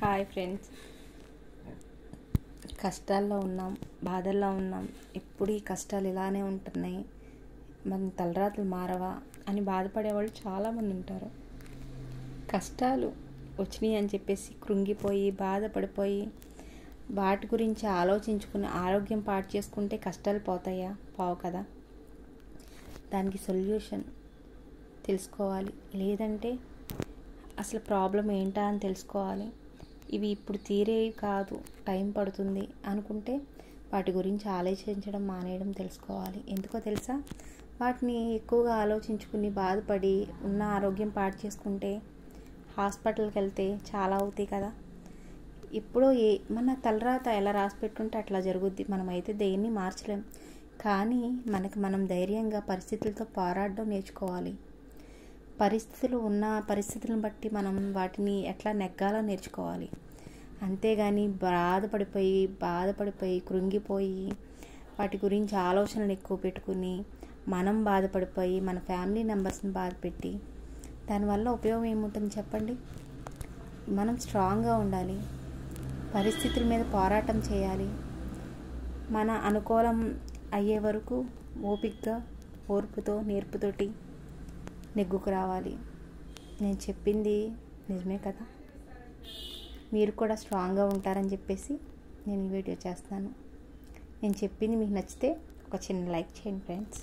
Hi friends, కష్టాల్లో ఉన్నాం, బాధల్లో ఉన్నాం. ఎప్పుడు ఈ కష్టాలు ఇలానే ఉంటున్నాయి, మన తలరాతలు మారవా అని బాధపడేవాళ్ళు చాలామంది ఉంటారు. కష్టాలు వచ్చినాయి అని చెప్పేసి కృంగిపోయి బాధపడిపోయి వాటి గురించి ఆలోచించుకుని ఆరోగ్యం పాడు చేసుకుంటే కష్టాలు పోతాయా? పోవు కదా. దానికి సొల్యూషన్ తెలుసుకోవాలి, లేదంటే అసలు ప్రాబ్లం ఏంటా అని తెలుసుకోవాలి. ఇవి ఇప్పుడు తీరేవి కాదు, టైం పడుతుంది అనుకుంటే వాటి గురించి ఆలోచించడం మానేయడం తెలుసుకోవాలి. ఎందుకో తెలుసా? వాటిని ఎక్కువగా ఆలోచించుకుని బాధపడి ఉన్న ఆరోగ్యం పాడు చేసుకుంటే హాస్పిటల్కి వెళ్తే చాలా అవుతాయి కదా. ఇప్పుడు మన తలరాత ఎలా రాసి పెట్టుంటే అట్లా జరుగుద్ది. మనమైతే దేన్ని మార్చలేం, కానీ మనం ధైర్యంగా పరిస్థితులతో పోరాడడం నేర్చుకోవాలి. పరిస్థితులను బట్టి మనం వాటిని ఎట్లా నెగ్గాలో నేర్చుకోవాలి. అంతేగాని బాధపడిపోయి కృంగిపోయి వాటి గురించి ఆలోచనలు ఎక్కువ పెట్టుకుని మనం బాధపడిపోయి మన ఫ్యామిలీ మెంబర్స్ని బాధపెట్టి దానివల్ల ఉపయోగం ఏముంటుంది చెప్పండి? మనం స్ట్రాంగ్గా ఉండాలి, పరిస్థితుల మీద పోరాటం చేయాలి. మన అనుకూలం అయ్యే వరకు ఓపికగా ఓర్పుతో నేర్పుతోటి నెగ్గుకు రావాలి. నేను చెప్పింది నిజమే కదా. మీరు కూడా స్ట్రాంగ్గా ఉంటారని చెప్పేసి నేను ఈ వీడియో చేస్తాను. నేను చెప్పింది మీకు నచ్చితే ఒక చిన్న లైక్ చేయండి ఫ్రెండ్స్.